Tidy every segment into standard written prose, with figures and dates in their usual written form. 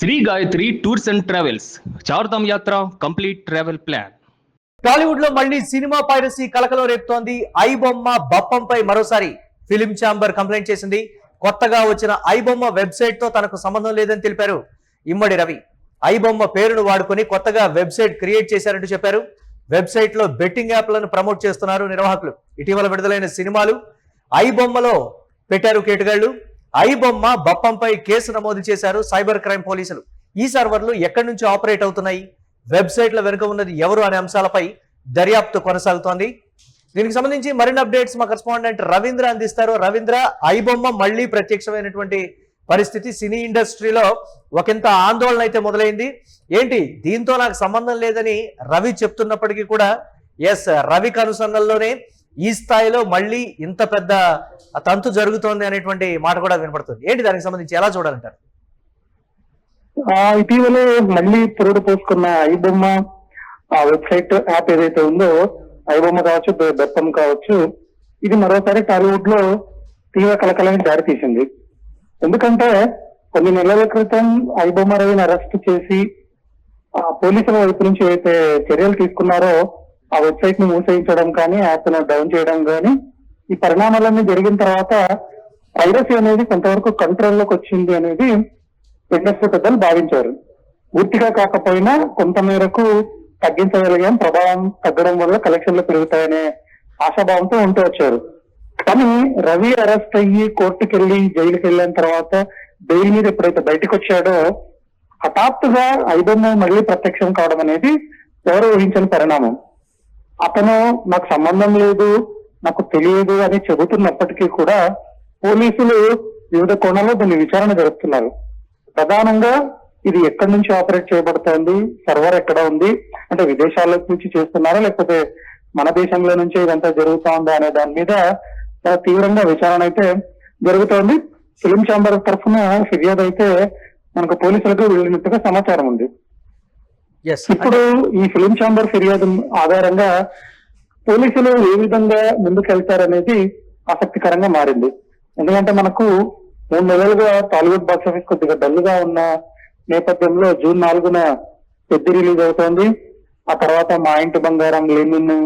Shri Gayatri tours and travels Chardham యాత్ర complete travel plan. Tollywood లో మళ్ళీ సినిమా పైరసీ కలకలం రేపుతోంది. ఐ బొమ్మ బప్పంపై మరోసారి ఫిలిం ఛాంబర్ కంప్లైంట్ చేసింది. కొత్తగా వచ్చిన ఐ బొమ్మ వెబ్సైట్ తో తనకు సంబంధం లేదని తెలిపారు ఇమ్మడి రవి. ఐ బొమ్మ పేరును వాడుకొని కొత్తగా వెబ్సైట్ క్రియేట్ చేశారంటూ చెప్పారు. వెబ్సైట్ లో బెట్టింగ్ యాప్లను ప్రమోట్ చేస్తున్నారు నిర్వాహకులు. ఇటీవల విడుదలైన సినిమాలు ఐ బొమ్మలో పెట్టారు కేటుగాళ్లు. ఐ బొమ్మ బప్పంపై కేసు నమోదు చేశారు సైబర్ క్రైమ్ పోలీసులు. ఈ సర్వర్లు ఎక్కడి నుంచి ఆపరేట్ అవుతున్నాయి, వెబ్సైట్ల వెనుక ఉన్నది ఎవరు అనే అంశాలపై దర్యాప్తు కొనసాగుతోంది. దీనికి సంబంధించి మరిన్ని అప్డేట్స్ మా కరెస్పాండెంట్ రవీంద్ర అందిస్తారు. రవీంద్ర, ఐ బొమ్మ మళ్లీ ప్రత్యక్షమైనటువంటి పరిస్థితి సినీ ఇండస్ట్రీలో ఒకంత ఆందోళన అయితే మొదలైంది. ఏంటి దీంతో నాకు సంబంధం లేదని రవి చెప్తున్నప్పటికీ కూడా రవి కనుసన్నల్లోనే ఈ స్థాయిలో మళ్ళీ ఇంత పెద్ద తంతు జరుగుతోంది అనేటువంటి మాట కూడా వినపడుతుంది. ఏంటి దానికి సంబంధించి ఎలా చూడాలంటారు? ఇటీవలే మళ్ళీ పురుడు పోసుకున్న ఐబొమ్మ ఆ వెబ్సైట్ యాప్ ఏదైతే ఉందో, ఐబొమ్మ కావచ్చు, బెప్పం కావచ్చు, ఇది మరోసారి టాలీవుడ్ లో తీవ్ర కలకలానికి దారితీసింది. ఎందుకంటే కొన్ని నెలల క్రితం ఐబొమ్మ రవిని అరెస్ట్ చేసి పోలీసుల వైపు నుంచి ఏదైతే చర్యలు తీసుకున్నారో ఆ వెబ్సైట్ ని మూసేయించడం కానీ, యాప్ ను డౌన్ చేయడం కానీ, ఈ పరిణామాలన్నీ జరిగిన తర్వాత పైరసీ అనేది కొంతవరకు కంట్రోల్లోకి వచ్చింది అనేది ఇండస్ట్రీ పెద్దలు భావించారు. పూర్తిగా కాకపోయినా కొంత మేరకు తగ్గించగలిగాం, ప్రభావం తగ్గడం వల్ల కలెక్షన్లు పెరుగుతాయనే ఆశాభావంతో ఉంటూ వచ్చారు. కానీ రవి అరెస్ట్ అయ్యి కోర్టుకి వెళ్ళి జైలుకి వెళ్ళిన తర్వాత బెయిల్ మీద ఎప్పుడైతే బయటకు వచ్చాడో హఠాత్తుగా ఐబొమ్మ మళ్ళీ ప్రత్యక్షం కావడం అనేది ఎవరు ఊహించని పరిణామం. అతను నాకు సంబంధం లేదు, నాకు తెలియదు అని చెబుతున్నప్పటికీ కూడా పోలీసులు వివిధ కోణాల్లో దీన్ని విచారణ జరుపుతున్నారు. ప్రధానంగా ఇది ఎక్కడి నుంచి ఆపరేట్ చేయబడుతోంది, సర్వర్ ఎక్కడ ఉంది, అంటే విదేశాల నుంచి చేస్తున్నారా లేకపోతే మన దేశంలో నుంచే ఇదంతా జరుగుతోందా అనే దాని మీద చాలా తీవ్రంగా విచారణ అయితే జరుగుతోంది. ఫిలిం ఛాంబర్ తరఫున ఫిర్యాదు అయితే మనకు పోలీసులకు వెళ్ళినట్టుగా సమాచారం ఉంది. ఇప్పుడు ఈ ఫిలిం ఛాంబర్ ఫిర్యాదు ఆధారంగా పోలీసులు ఏ విధంగా ముందుకెళ్తారనేది ఆసక్తికరంగా మారింది. ఎందుకంటే మనకు 3 నెలలుగా టాలీవుడ్ బాక్స్ ఆఫీస్ కొద్దిగా డల్ గా ఉన్న నేపథ్యంలో జూన్ 4న పెద్ద రిలీజ్ అవుతోంది. ఆ తర్వాత మా ఇంటి బంగారం, లెనిన్,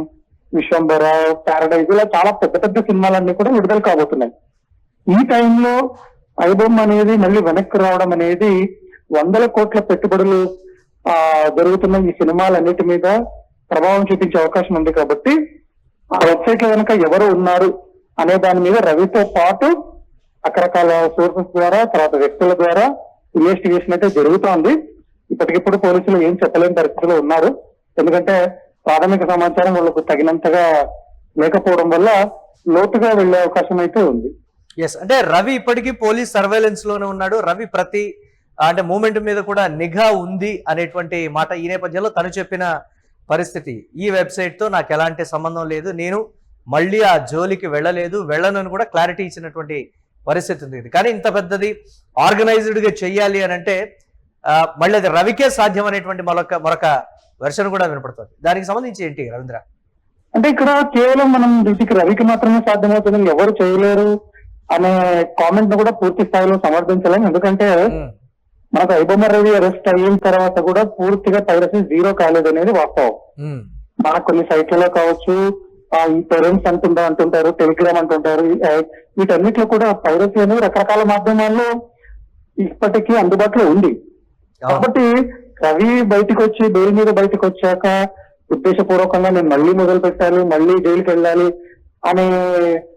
విశ్వంబర, పారడైజ్, ఇలా చాలా పెద్ద పెద్ద సినిమాలన్నీ కూడా విడుదల కాబోతున్నాయి. ఈ టైంలో ఐబొమ్మ అనేది మళ్ళీ వెనక్కి రావడం అనేది 100 కోట్ల పెట్టుబడులు జరుగుతున్న ఈ సినిమాలన్నిటి మీద ప్రభావం చూపించే అవకాశం ఉంది. కాబట్టి ఆ వెబ్సైట్ లో కనుక ఎవరు ఉన్నారు అనే దాని మీద రవితో పాటు రకరకాల సోర్సెస్ ద్వారా, తర్వాత వ్యక్తుల ద్వారా ఇన్వెస్టిగేషన్ అయితే జరుగుతోంది. ఇప్పటికిప్పుడు పోలీసులు ఏం చెప్పలేని పరిస్థితిలో ఉన్నారు. ఎందుకంటే ప్రాథమిక సమాచారం వాళ్ళకు తగినంతగా లేకపోవడం వల్ల లోతుగా వెళ్లే అవకాశం అయితే ఉంది. అంటే రవి ఇప్పటికీ పోలీస్ సర్వేలెన్స్ లోనే ఉన్నాడు. రవి ప్రతి అంటే మూమెంట్ మీద కూడా నిఘా ఉంది అనేటువంటి మాట ఈ నేపథ్యంలో తను చెప్పిన పరిస్థితి, ఈ వెబ్సైట్ తో నాకు ఎలాంటి సంబంధం లేదు, నేను మళ్ళీ ఆ జోలికి వెళ్ళను కూడా క్లారిటీ ఇచ్చినటువంటి పరిస్థితి ఉంది. కానీ ఇంత పెద్దది ఆర్గనైజ్డ్ గా చెయ్యాలి అని అంటే మళ్ళీ అది రవికే సాధ్యం అనేటువంటి మరొక వెర్షన్ కూడా వినపడుతుంది. దానికి సంబంధించి ఏంటి రవీంద్ర? అంటే ఇక్కడ కేవలం మనం వీటికి రవికి మాత్రమే సాధ్యమవుతుంది, ఎవరు చేయలేరు అనే కామెంట్ ను కూడా పూర్తి స్థాయిలో సమర్థించలేము. ఎందుకంటే మనకు ఐబొమ్మ రవి అరెస్ట్ అయిన తర్వాత కూడా పూర్తిగా పైరసీ జీరో కాలేదు అనేది వాస్తవం. మనకు కొన్ని సైట్లలో కావచ్చు, ఈ పేరెంట్స్ అంటుంటారు, టెలిగ్రామ్ అంటుంటారు, వీటన్నిటిలో కూడా పైరసీ అనేది రకరకాల మాధ్యమాల్లో ఇప్పటికీ అందుబాటులో ఉంది. కాబట్టి రవి బయటకు వచ్చి బెయిల్ మీద బయటకు వచ్చాక ఉద్దేశపూర్వకంగా నేను మళ్ళీ మొదలు పెట్టాలి, మళ్ళీ జైలుకి వెళ్ళాలి అని,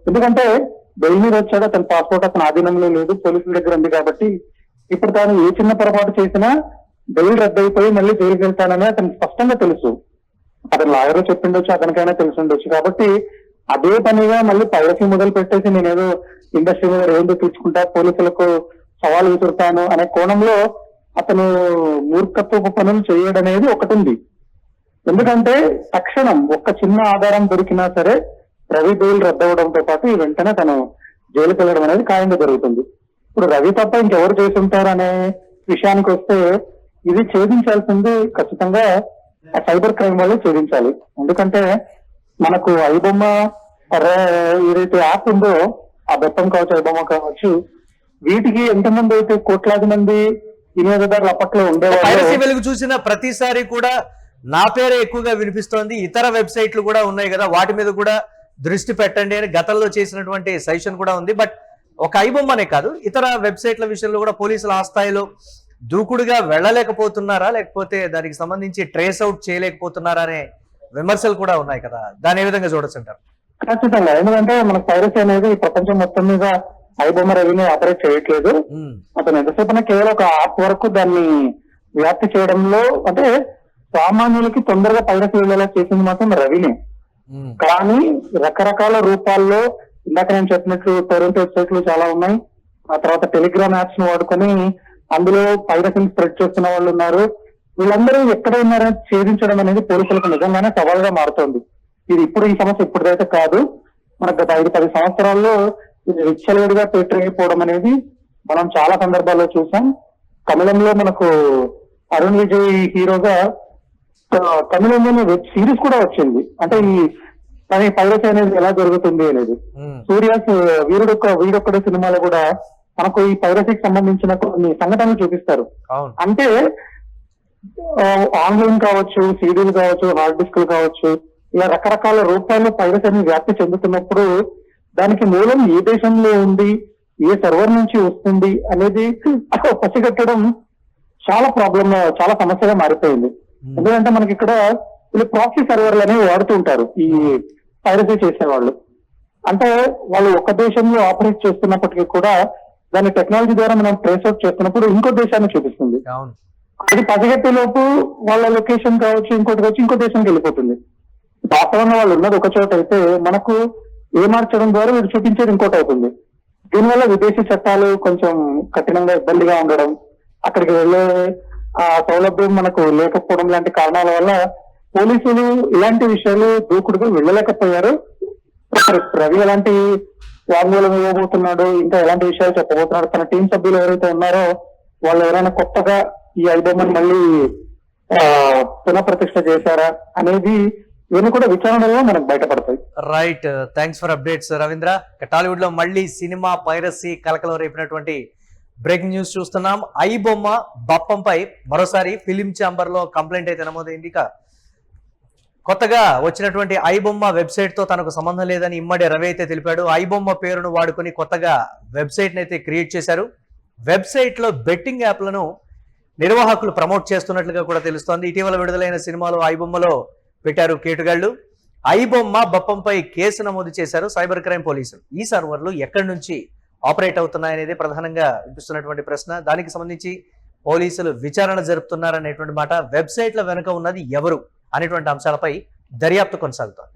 ఎందుకంటే బెయిల్ మీద వచ్చాక తన పాస్పోర్ట్ అతని ఆధీనంలో లేదు, పోలీసుల దగ్గర ఉంది. కాబట్టి ఇప్పుడు తాను ఏ చిన్న పొరపాటు చేసినా బెయిల్ రద్దయిపోయి మళ్ళీ జైలుకి వెళ్తానని అతనికి స్పష్టంగా తెలుసు. అతను లాయర్ చెప్పిండొచ్చు, అతనికైనా తెలిసి ఉండొచ్చు. కాబట్టి అదే పనిగా మళ్ళీ పైరసీ మొదలు పెట్టేసి నేనేదో ఇండస్ట్రీ మీద రేంజ్ తీర్చుకుంటా, పోలీసులకు సవాల్ విసురుతాను అనే కోణంలో అతను మూర్ఖత్వపు పనులు చేయడం అనేది ఒకటి ఉంది. ఎందుకంటే తక్షణం ఒక్క చిన్న ఆధారం దొరికినా సరే రవి బెయిల్ రద్దవడంతో పాటు ఈ వెంటనే తను జైలుకి వెళ్ళడం అనేది ఖాయంగా జరుగుతుంది. ఇప్పుడు రవి తప్ప ఇంకెవరు చేసి ఉంటారు అనే విషయానికి వస్తే ఇది ఛేదించాల్సింది ఖచ్చితంగా సైబర్ క్రైమ్ వాళ్ళు ఛేదించాలి. ఎందుకంటే మనకు ఐబొమ్మ ఏదైతే యాప్ ఉందో, ఆ బెప్పం కావచ్చు, ఐబొమ్మ కావచ్చు, వీటికి ఎంతమంది అయితే కోట్లాది మంది వినియోగదారులు అప్పట్లో ఉండేవాళ్ళు. పైరసీ వెలుగు చూసిన ప్రతిసారి కూడా నా పేరే ఎక్కువగా వినిపిస్తోంది, ఇతర వెబ్సైట్లు కూడా ఉన్నాయి కదా వాటి మీద కూడా దృష్టి పెట్టండి అని గతంలో చేసినటువంటి సజెషన్ కూడా ఉంది. బట్ ఒక ఐబొమ్మనే కాదు, ఇతర వెబ్సైట్ల విషయంలో కూడా పోలీసులు ఆ స్థాయిలో దూకుడుగా వెళ్ళలేకపోతున్నారా, లేకపోతే దానికి సంబంధించి ట్రేస్ అవుట్ చేయలేకపోతున్నారా అనే విమర్శలు కూడా ఉన్నాయి కదా, దాని ఏ విధంగా చూడొచ్చు అంటారు? ఖచ్చితంగా, ఎందుకంటే మనకు పైరసీ అనేది ప్రపంచం మొత్తం మీద ఐబొమ్మ రవిని ఆపరేట్ చేయట్లేదు. అతను ఎంతసేపు కేవలం ఒక యాప్ వరకు దాన్ని వ్యాప్తి చేయడంలో, అంటే సామాన్యులకి తొందరగా పైరసీ వెళ్ళేలా చేసింది మాత్రం రవిని. కానీ రకరకాల రూపాల్లో, ఇందాక నేను చెప్పినట్లు టొరెంట్ వెబ్సైట్లు చాలా ఉన్నాయి, ఆ తర్వాత టెలిగ్రామ్ యాప్స్ ను వాడుకొని అందులో పైరసీని స్ప్రెడ్ చేస్తున్న వాళ్ళు ఉన్నారు. వీళ్ళందరూ ఎక్కడ ఉన్నారని ఛేదించడం అనేది పోలీసులకు నిజంగానే సవాల్గా మారుతోంది. ఇది ఇప్పుడు ఈ సమస్య ఇప్పుడైతే కాదు, మనకు గత 5-10 సంవత్సరాల్లో ఇది విచ్చలవిడిగా పెట్టిపోవడం అనేది మనం చాలా సందర్భాల్లో చూసాం. తమిళంలో మనకు అరుణ్ విజయ్ హీరోగా తమిళంలోనే వెబ్ సిరీస్ కూడా వచ్చింది, అంటే ఈ పైరసీ అనేది ఎలా జరుగుతుంది అనేది. సూర్యాస్ వీడొక్కడే సినిమాలో కూడా మనకు ఈ పైరసీకి సంబంధించిన కొన్ని సంఘటనలు చూపిస్తారు. అంటే ఆన్లైన్ కావచ్చు, సీడీలు కావచ్చు, హార్డ్ డిస్క్లు కావచ్చు, ఇలా రకరకాల రూపాల్లో పైరసీ అనేది వ్యాప్తి చెందుతున్నప్పుడు దానికి మూలం ఏ దేశంలో ఉంది, ఏ సర్వర్ నుంచి వస్తుంది అనేది పసిగట్టడం చాలా చాలా సమస్యగా మారిపోయింది. ఎందుకంటే మనకి ఇక్కడ వీళ్ళు ప్రాక్సీ సర్వర్లు అనేవి వాడుతూ ఉంటారు ఈ పైరసీ చేసేవాళ్ళు. అంటే వాళ్ళు ఒక దేశంలో ఆపరేట్ చేస్తున్నప్పటికీ కూడా దాని టెక్నాలజీ ద్వారా మనం ట్రేస్ అవుట్ చేస్తున్నప్పుడు ఇంకో దేశాన్ని చూపిస్తుంది. అది పసిగట్టే లోపు వాళ్ళ లొకేషన్ కావచ్చు, ఇంకోటి వచ్చి ఇంకో దేశానికి వెళ్ళిపోతుంది. వాస్తవంగా వాళ్ళు ఉన్నది ఒక చోట అయితే మనకు మార్చడం ద్వారా వీడు చూపించేది ఇంకోటి అవుతుంది. దీనివల్ల విదేశీ చట్టాలు కొంచెం కఠినంగా ఇబ్బందిగా ఉండడం, అక్కడికి వెళ్లే ఆ సౌలభ్యం మనకు లేకపోవడం లాంటి కారణాల వల్ల పోలీసులు ఇలాంటి విషయాలు దూకుడుగా వెళ్ళలేకపోయారు. రవి ఎలాంటి వాగ్మూలం ఇవ్వబోతున్నాడు, ఇంకా ఎలాంటి విషయాలు చెప్పబోతున్నాడు, తన టీం సభ్యులు ఎవరైతే ఉన్నారో వాళ్ళు ఎవరైనా కొత్తగా ఈ ఐబొమ్మను మళ్ళీ పునఃప్రతిష్ఠ చేశారా అనేది ఇవన్నీ కూడా విచారణలో మనకు బయటపడతాయి. Right, thanks for updates Ravindra. Tollywood లో మళ్ళీ సినిమా పైరసీ కలకలం రేపినటువంటి బ్రేకింగ్ న్యూస్ చూస్తున్నాం. ఐబొమ్మ బప్పంపై మరోసారి ఫిలిం ఛాంబర్ లో కంప్లైంట్ అయితే నమోదైంది. ఇక కొత్తగా వచ్చినటువంటి ఐబొమ్మ వెబ్సైట్ తో తనకు సంబంధం లేదని ఇమ్మడి రవి అయితే తెలిపాడు. ఐబొమ్మ పేరును వాడుకొని కొత్తగా వెబ్సైట్ అయితే క్రియేట్ చేశారు. వెబ్సైట్ లో బెట్టింగ్ యాప్లను నిర్వాహకులు ప్రమోట్ చేస్తున్నట్లుగా కూడా తెలుస్తోంది. ఇటీవల విడుదలైన సినిమాలో ఐబొమ్మలో పెట్టారు కేటుగాళ్లు. ఐబొమ్మ బప్పంపై కేసు నమోదు చేశారు సైబర్ క్రైమ్ పోలీసులు. ఈ సర్వర్లు ఎక్కడి నుంచి ఆపరేట్ అవుతున్నాయనేది ప్రధానంగా వినిపిస్తున్నటువంటి ప్రశ్న. దానికి సంబంధించి పోలీసులు విచారణ జరుపుతున్నారనేటువంటి మాట. వెబ్సైట్ల వెనుక ఉన్నది ఎవరు అనేటువంటి అంశాలపై దర్యాప్తు కొనసాగుతోంది.